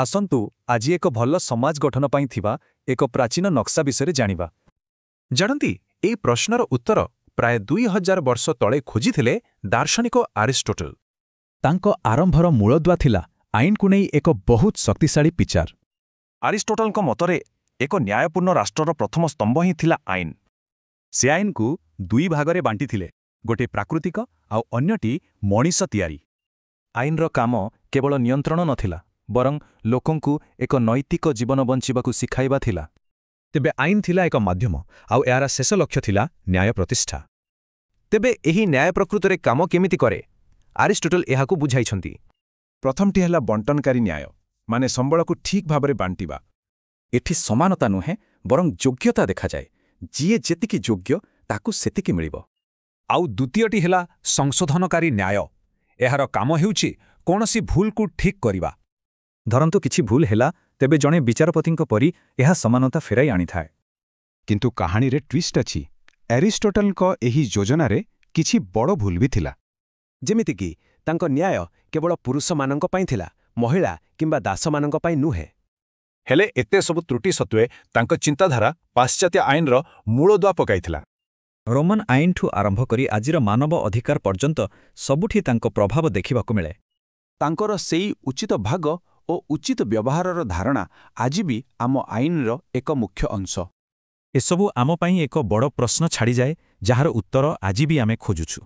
ଆସନ୍ତୁ ଆଜି ଏକ ଭଲ ସମାଜ ଗଠନ ପାଇଁ ଥିବା ଏକ ପ୍ରାଚୀନ ନକ୍ସା ବିଷୟରେ ଜାଣିବା। ଜାଣନ୍ତି ଏହି ପ୍ରଶ୍ନର ଉତ୍ତର ପ୍ରାୟ 2000 ବର୍ଷ ତଳେ ଖୋଜିଥିଲେ ଦାର୍ଶନିକ ଆରିଷ୍ଟୋଟଲ। ତାଙ୍କ ଆରମ୍ଭର ମୂଳଦୁଆ ଥିଲା ଆଇନକୁ ନେଇ ଏକ ବହୁତ ଶକ୍ତିଶାଳୀ ବିଚାର। ଆରିଷ୍ଟୋଟଲଙ୍କ ମତରେ ଏକ ନ୍ୟାୟପୂର୍ଣ୍ଣ ରାଷ୍ଟ୍ରର ପ୍ରଥମ ସ୍ତମ୍ଭ ହିଁ ଥିଲା ଆଇନ। ସେ ଆଇନକୁ ଦୁଇ ଭାଗରେ ବାଣ୍ଟିଥିଲେ, ଗୋଟିଏ ପ୍ରାକୃତିକ ଆଉ ଅନ୍ୟଟି ମଣିଷ ତିଆରି। ଆଇନର କାମ କେବଳ ନିୟନ୍ତ୍ରଣ ନଥିଲା, ବରଂ ଲୋକଙ୍କୁ ଏକ ନୈତିକ ଜୀବନ ବଞ୍ଚିବାକୁ ଶିଖାଇବା ଥିଲା। ତେବେ ଆଇନ ଥିଲା ଏକ ମାଧ୍ୟମ, ଆଉ ଏହାର ଶେଷ ଲକ୍ଷ୍ୟ ଥିଲା ନ୍ୟାୟ ପ୍ରତିଷ୍ଠା। ତେବେ ଏହି ନ୍ୟାୟ ପ୍ରକୃତରେ କାମ କେମିତି କରେ? ଆରିଷ୍ଟୋଟଲ ଏହାକୁ ବୁଝାଇଛନ୍ତି। ପ୍ରଥମଟି ହେଲା ବଣ୍ଟନକାରୀ ନ୍ୟାୟ, ମାନେ ସମ୍ବଳକୁ ଠିକ୍ ଭାବରେ ବାଣ୍ଟିବା। ଏଠି ସମାନତା ନୁହେଁ, ବରଂ ଯୋଗ୍ୟତା ଦେଖାଯାଏ। ଯିଏ ଯେତିକି ଯୋଗ୍ୟ ତାକୁ ସେତିକି ମିଳିବ। ଆଉ ଦ୍ୱିତୀୟଟି ହେଲା ସଂଶୋଧନକାରୀ ନ୍ୟାୟ। ଏହାର କାମ ହେଉଛି କୌଣସି ଭୁଲକୁ ଠିକ୍ କରିବା। ଧରନ୍ତୁ କିଛି ଭୁଲ ହେଲା, ତେବେ ଜଣେ ବିଚାରପତିଙ୍କ ପରି ଏହା ସମାନତା ଫେରାଇ ଆଣିଥାଏ। କିନ୍ତୁ କାହାଣୀରେ ଟ୍ୱିଷ୍ଟ ଅଛି। ଆରିଷ୍ଟୋଟଲଙ୍କ ଏହି ଯୋଜନାରେ କିଛି ବଡ଼ ଭୁଲ ବି ଥିଲା। ଯେମିତିକି ତାଙ୍କ ନ୍ୟାୟ କେବଳ ପୁରୁଷମାନଙ୍କ ପାଇଁ ଥିଲା, ମହିଳା କିମ୍ବା ଦାସମାନଙ୍କ ପାଇଁ ନୁହେଁ। ହେଲେ ଏତେ ସବୁ ତ୍ରୁଟି ସତ୍ତ୍ୱେ ତାଙ୍କ ଚିନ୍ତାଧାରା ପାଶ୍ଚାତ୍ୟ ଆଇନର ମୂଳଦୁଆ ପକାଇଥିଲା। ରୋମାନ ଆଇନଠୁ ଆରମ୍ଭ କରି ଆଜିର ମାନବ ଅଧିକାର ପର୍ଯ୍ୟନ୍ତ ସବୁଠି ତାଙ୍କ ପ୍ରଭାବ ଦେଖିବାକୁ ମିଳେ। ତାଙ୍କର ସେଇ ଉଚିତ ଭାଗ ଓ ଉଚିତ ବ୍ୟବହାରର ଧାରଣା ଆଜି ବି ଆମ ଆଇନର ଏକ ମୁଖ୍ୟ ଅଂଶ। ଏସବୁ ଆମ ପାଇଁ ଏକ ବଡ଼ ପ୍ରଶ୍ନ ଛାଡ଼ିଯାଏ, ଯାହାର ଉତ୍ତର ଆଜି ବି ଆମେ ଖୋଜୁଛୁ।